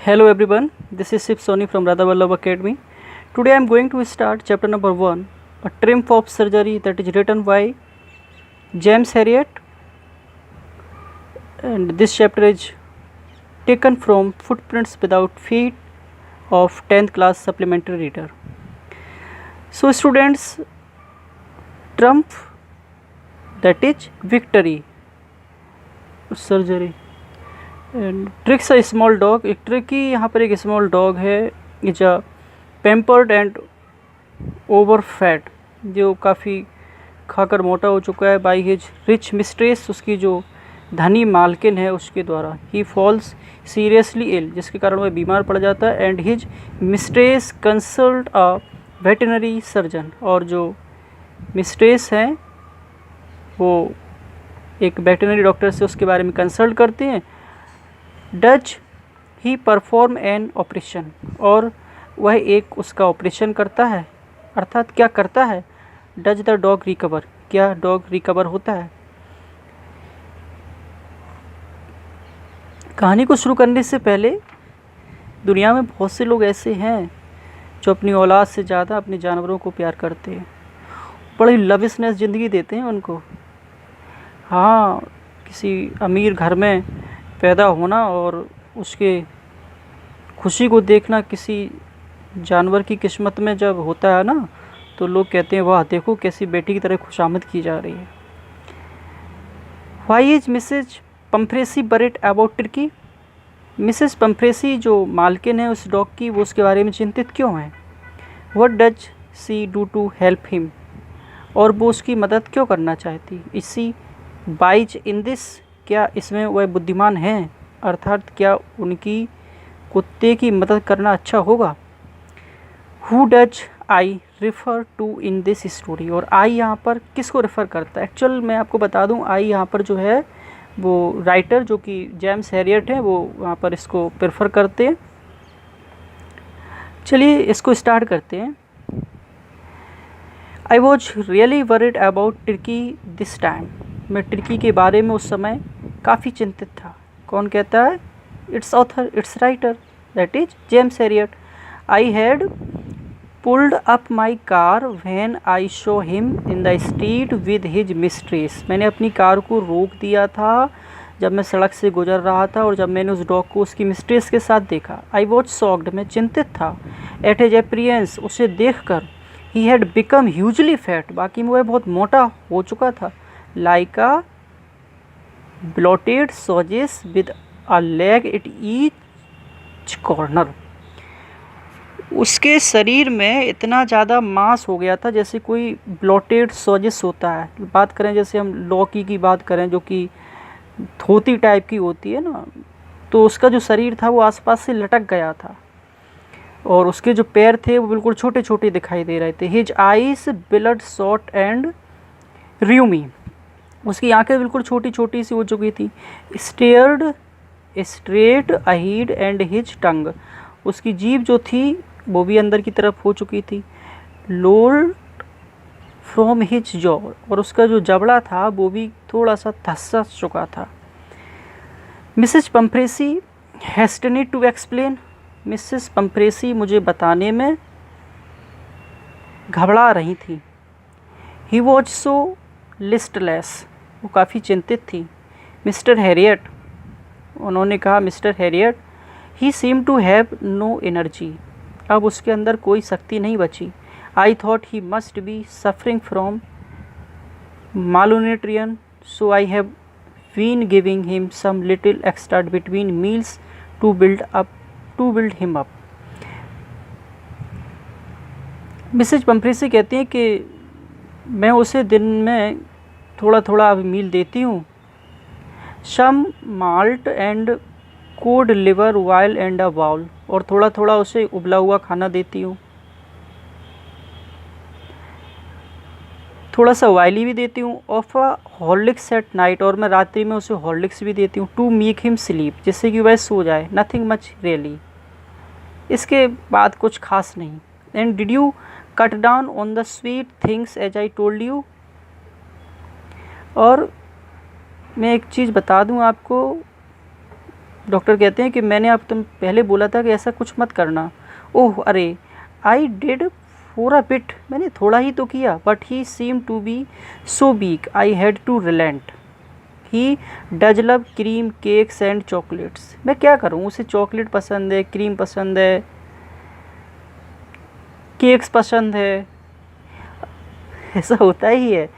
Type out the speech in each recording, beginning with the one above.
Hello everyone, this is Shiv Soni from Radha Vallabh Academy. Today I am going to start chapter number 1, a triumph of surgery, that is written by James Herriot, and this chapter is taken from Footprints Without Feet of 10th class supplementary reader. So students, triumph, that is victory, surgery. And tricks a small dog, एक tricky यहाँ पर एक small dog है, is a pampered and over fat, जो काफ़ी खाकर मोटा हो चुका है, बाई हिज रिच मिस्ट्रेस, उसकी जो धनी मालकिन है उसके द्वारा। ही फॉल्स सीरियसली इल, जिसके कारण वह बीमार पड़ जाता है। And his mistress consult a veterinary surgeon, और जो मिस्ट्रेस हैं वो एक वेटनरी डॉक्टर से उसके बारे में कंसल्ट करते हैं। Does he perform an operation, और वह एक उसका ऑपरेशन करता है, अर्थात क्या करता है। डज द डॉग रिकवर, क्या डॉग रिकवर होता है। कहानी को शुरू करने से पहले, दुनिया में बहुत से लोग ऐसे हैं जो अपनी औलाद से ज़्यादा अपने जानवरों को प्यार करते हैं, बड़ी लविशनेस ज़िंदगी देते हैं उनको। हाँ, किसी अमीर घर में पैदा होना और उसके खुशी को देखना किसी जानवर की किस्मत में जब होता है ना, तो लोग कहते हैं वाह देखो कैसी बेटी की तरह खुशामद की जा रही है। Why is Mrs Pumphrey worried about Tricki, Mrs Pumphrey जो मालकिन है उस डॉग की, वो उसके बारे में चिंतित क्यों है। What does she do to help him, और वो उसकी मदद क्यों करना चाहती। Is she wise in this, क्या इसमें वह बुद्धिमान हैं, अर्थात क्या उनकी कुत्ते की मदद करना अच्छा होगा। Who does I refer to in this story, और आई यहाँ पर किसको रेफ़र करता है। एक्चुअल मैं आपको बता दूँ, आई यहाँ पर जो है वो राइटर जो कि जेम्स हैरियट है, वो वहाँ पर इसको प्रेफर करते हैं। चलिए इसको स्टार्ट करते हैं। I was really worried about Turkey this time, मैं टर्की के बारे में उस समय काफ़ी चिंतित था। कौन कहता है। It's author, it's writer, that is James Harriet. I had pulled up my car when I show him in the street with his mistress, मैंने अपनी कार को रोक दिया था जब मैं सड़क से गुजर रहा था और जब मैंने उस डॉग को उसकी मिस्ट्रेस के साथ देखा। आई वॉज शॉक्ड, मैं चिंतित था। एट हिज अपीयरेंस, उसे देखकर। He had become hugely fat, बाकी में वह बहुत मोटा हो चुका था। Like a bloated sausage with a leg at each corner, उसके शरीर में इतना ज़्यादा मांस हो गया था जैसे कोई ब्लोटेड सॉजेस होता है। बात करें जैसे हम लौकी की बात करें जो कि धोती टाइप की होती है ना, तो उसका जो शरीर था वो आसपास से लटक गया था, और उसके जो पैर थे वो बिल्कुल छोटे छोटे दिखाई दे रहे थे। His eyes bloodshot and rheumy, उसकी आंखें बिल्कुल छोटी छोटी सी हो चुकी थी। Stared straight ahead and his tongue, उसकी जीभ जो थी वो भी अंदर की तरफ हो चुकी थी। लोल्ड फ्रॉम हिज जॉ, और उसका जो जबड़ा था वो भी थोड़ा सा धंस चुका था। मिसेस पम्फ्रेसी हेस्टेड टू एक्सप्लेन, मिसेस पम्फ्रेसी मुझे बताने में घबरा रही थी। ही वॉज सो लिस्टलेस, वो काफ़ी चिंतित थी। मिस्टर हैरियट, उन्होंने कहा mister Herriot. He seem to have no energy, अब उसके अंदर कोई शक्ति नहीं बची। I thought he must be suffering from malnutrition, so I have been giving him some little extra between meals to build him up. Mrs Pumphrey कहती हैं कि मैं उसे दिन में थोड़ा थोड़ा अब मील देती हूँ। Some malt and cod liver oil and a bowl, और थोड़ा थोड़ा उसे उबला हुआ खाना देती हूँ, थोड़ा सा वाइली भी देती हूँ। Of a Horlicks at night, और मैं रात्रि में उसे हॉर्लिक्स भी देती हूँ। टू मेक हिम स्लीप, जिससे कि वह सो जाए। नथिंग मच रियली, इसके बाद कुछ खास नहीं। And did you cut down on the sweet things as I told you, और मैं एक चीज़ बता दूं आपको, डॉक्टर कहते हैं कि मैंने आप तुम पहले बोला था कि ऐसा कुछ मत करना। ओह अरे, I did for a bit, मैंने थोड़ा ही तो किया, but he seem to be so weak I had to relent. He does love cream cakes and chocolates, मैं क्या करूँ, उसे चॉकलेट पसंद है, क्रीम पसंद है, केक्स पसंद है। ऐसा होता ही है,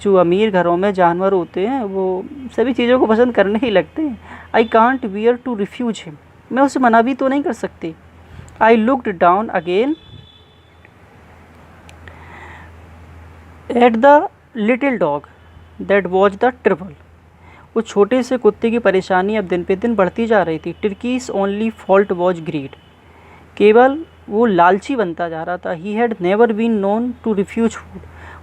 जो अमीर घरों में जानवर होते हैं वो सभी चीज़ों को पसंद करने ही लगते हैं। I can't bear to refuse him, मैं उसे मना भी तो नहीं कर सकती। I looked down again at the little dog that was the trouble. उस छोटे से कुत्ते की परेशानी अब दिन पे दिन बढ़ती जा रही थी। Tricki's only fault was greed, केवल वो लालची बनता जा रहा था। He had never been known to refuse food,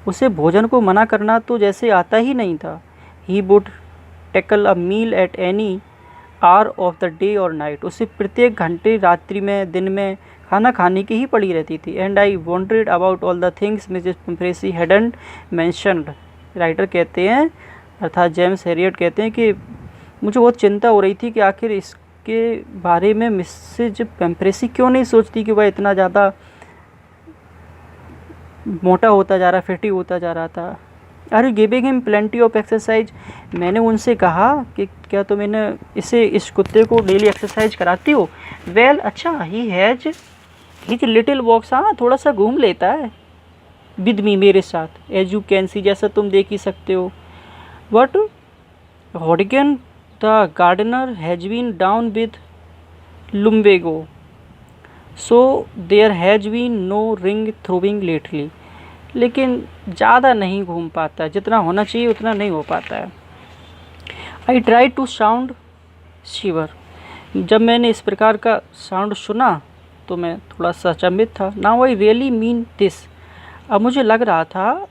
उसे भोजन को मना करना तो जैसे आता ही नहीं था। He would tackle a meal at any hour of the day और नाइट, उसे प्रत्येक घंटे, रात्रि में, दिन में खाना खाने की ही पड़ी रहती थी। And I wanted about all the things Mrs Pumphrey hadn't mentioned. Writer कहते हैं, अर्थात जेम्स हैरियट कहते हैं कि मुझे बहुत चिंता हो रही थी कि आखिर इसके बारे में मिसेज पम्प्रेसी क्यों नहीं सोचती कि वह इतना ज़्यादा मोटा होता जा रहा, फैटी होता जा रहा था। Are you giving him plenty of exercise, मैंने उनसे कहा कि क्या तुम इस कुत्ते को डेली एक्सरसाइज कराती हो। वेल अच्छा, ही लिटिल वॉक्स, हाँ थोड़ा सा घूम लेता है विद मी, मेरे साथ, एज यू कैन सी, जैसा तुम देख ही सकते हो। But Hodgkin the gardener has been down with lumbago, so there has been no ring throwing lately, लेकिन ज़्यादा नहीं घूम पाता, जितना होना चाहिए उतना नहीं हो पाता है। आई ट्राई टू साउंड शिवर, जब मैंने इस प्रकार का साउंड सुना तो मैं थोड़ा सा अचंभित था। Now I really mean this, अब मुझे लग रहा था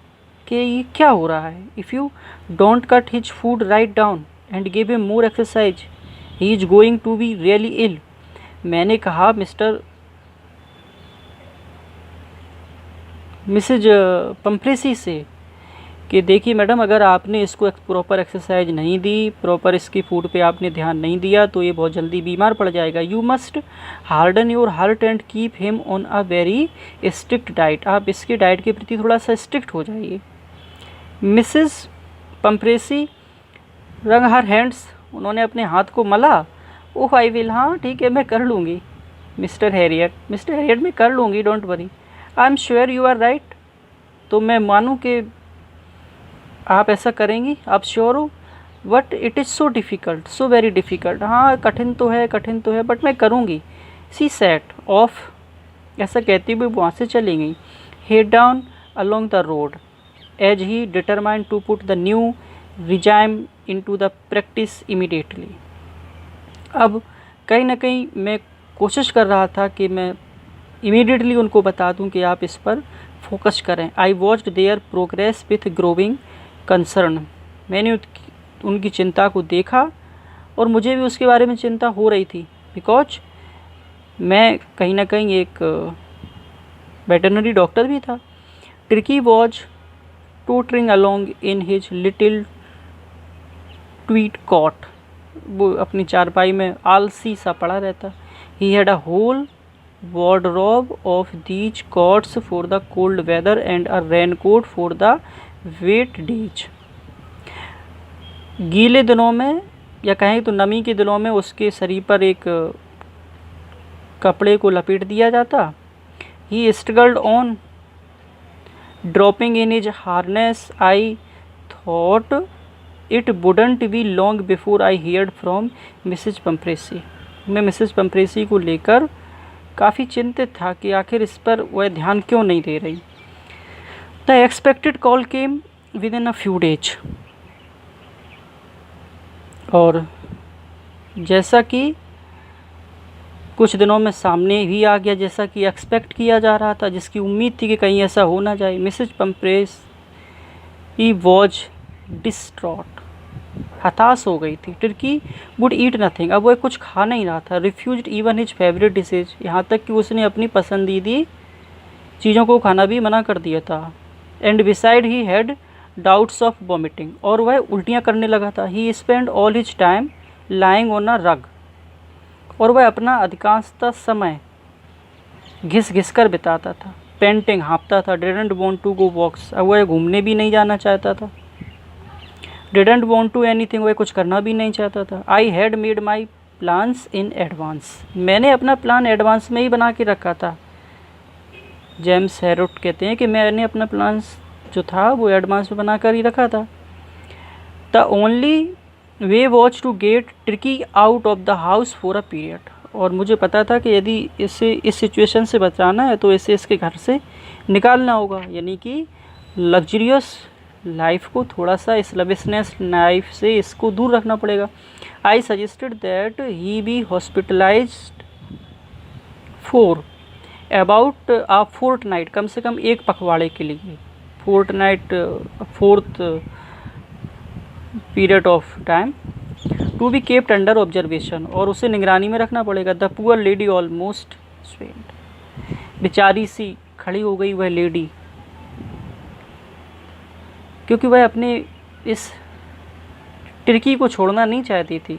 कि ये क्या हो रहा है। If you don't cut his food right down and give him more exercise he is going to be really ill. मैंने कहा मिसेज पम्प्रेसी से कि देखिए मैडम, अगर आपने इसको प्रॉपर एक्सरसाइज नहीं दी, प्रॉपर इसकी फूड पे आपने ध्यान नहीं दिया तो ये बहुत जल्दी बीमार पड़ जाएगा। You must harden your heart and keep him on a very strict diet, आप इसके डाइट के प्रति थोड़ा सा स्ट्रिक्ट हो जाइए। मिसेस पम्प्रेसी रंग हर हैंड्स, उन्होंने अपने हाथ को मला। ओह आई विल, हाँ ठीक है मैं कर लूँगी। मिस्टर हैरियट मैं कर लूँगी, don't worry. I am sure you are right, तो मैं मानूँ कि आप ऐसा करेंगी, आप श्योर हो। But it is so difficult, so very difficult, हाँ कठिन तो है बट मैं करूँगी। सी सेट ऑफ, ऐसा कहती हुई वहाँ से चली गई। Head down along the road as he determined to put the new regime into the practice immediately. अब कहीं ना कहीं मैं कोशिश कर रहा था कि मैं इमीडिएटली उनको बता दूं कि आप इस पर फोकस करें। I watched there progress with growing concern, मैंने उनकी चिंता को देखा और मुझे भी उसके बारे में चिंता हो रही थी, बिकॉज मैं कहीं ना कहीं एक वेटरनरी डॉक्टर भी था। Tricki was tottering along in his little tweed coat, वो अपनी चारपाई में आलसी सा पड़ा रहता। He had a whole wardrobe of these coats for the cold weather and a raincoat for the wet days। गीले दिनों में या कहें तो नमी के दिनों में उसके शरीर पर एक कपड़े को लपेट दिया जाता। He struggled on dropping in his harness। I thought it wouldn't be long before I heard from Mrs. Pampresi। मैं मिसेस पम्प्रेसी को लेकर काफ़ी चिंतित था कि आखिर इस पर वह ध्यान क्यों नहीं दे रही। The expected call came with in a few days, और जैसा कि कुछ दिनों में सामने ही आ गया, जैसा कि एक्सपेक्ट किया जा रहा था, जिसकी उम्मीद थी कि कहीं ऐसा हो ना जाए। मिसेज पम्प्रेस ही वॉज डिस्ट्रॉट, हताश हो गई थी। टर्की वुड ईट नथिंग, अब वह कुछ खा नहीं रहा था। Refused even his favourite dishes, यहाँ तक कि उसने अपनी पसंदीदी चीज़ों को खाना भी मना कर दिया था। And besides he had doubts of vomiting, और वह उल्टियाँ करने लगा था। He spend all his time lying on a rug, और वह अपना अधिकांशतः समय घिस घिस कर बिताता था। पेंटिंग, हाँफता था। डिडंट वॉन्ट टू गो वॉक्स, अब वह घूमने भी नहीं जाना चाहता था। डिडंट वॉन्ट टू एनीथिंग, वह कुछ करना भी नहीं चाहता था। I had made my plans in advance, मैंने अपना प्लान एडवांस में ही बना के रखा था। जेम्स हैरोट कहते हैं कि मैंने अपना प्लान जो था वो एडवांस में बना कर ही रखा था। The only way watch to get Tricki out of the house for a period, और मुझे पता था कि यदि इसे इस सिचुएशन से बचाना है तो इसे इसके घर से निकालना होगा, यानी कि लग्जरियस लाइफ को, थोड़ा सा इस लविशनेस लाइफ से इसको दूर रखना पड़ेगा। I suggested that he be hospitalised for about a fortnight, कम से कम एक पखवाड़े के लिए। Fortnight, fourth period of time, to be kept under observation, और उसे निगरानी में रखना पड़ेगा। The poor lady almost swooned, बेचारी सी खड़ी हो गई वह लेडी, क्योंकि वह अपने इस टिर्की को छोड़ना नहीं चाहती थी।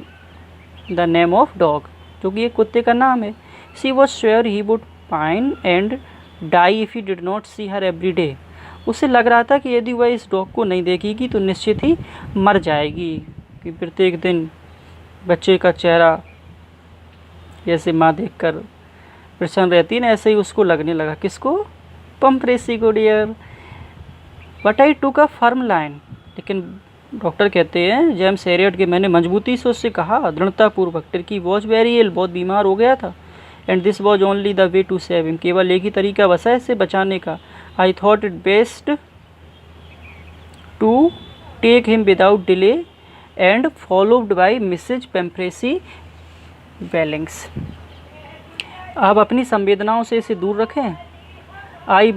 द नेम ऑफ डॉग, जो कि एक कुत्ते का नाम है। She was sure he would pine and die if he did not see her every day, उसे लग रहा था कि यदि वह इस डॉग को नहीं देखेगी तो निश्चित ही मर जाएगी, कि प्रत्येक दिन बच्चे का चेहरा जैसे माँ देखकर प्रसन्न रहती है ना, ऐसे ही उसको लगने लगा। किसको? पम्प्रेसी को dear. But I took a firm line, लेकिन डॉक्टर कहते हैं जेम्स हैरियट के, मैंने मजबूती से उससे कहा, दृढ़तापूर्वक, टिर्की वॉज वेरी इल, बहुत बीमार हो गया था। And this was only the way to save him, केवल एक ही तरीका बसा है इसे बचाने का। I thought it best to take him without delay and followed by Mrs Pumphrey wailings, आप अपनी संवेदनाओं से इसे दूर रखें। आई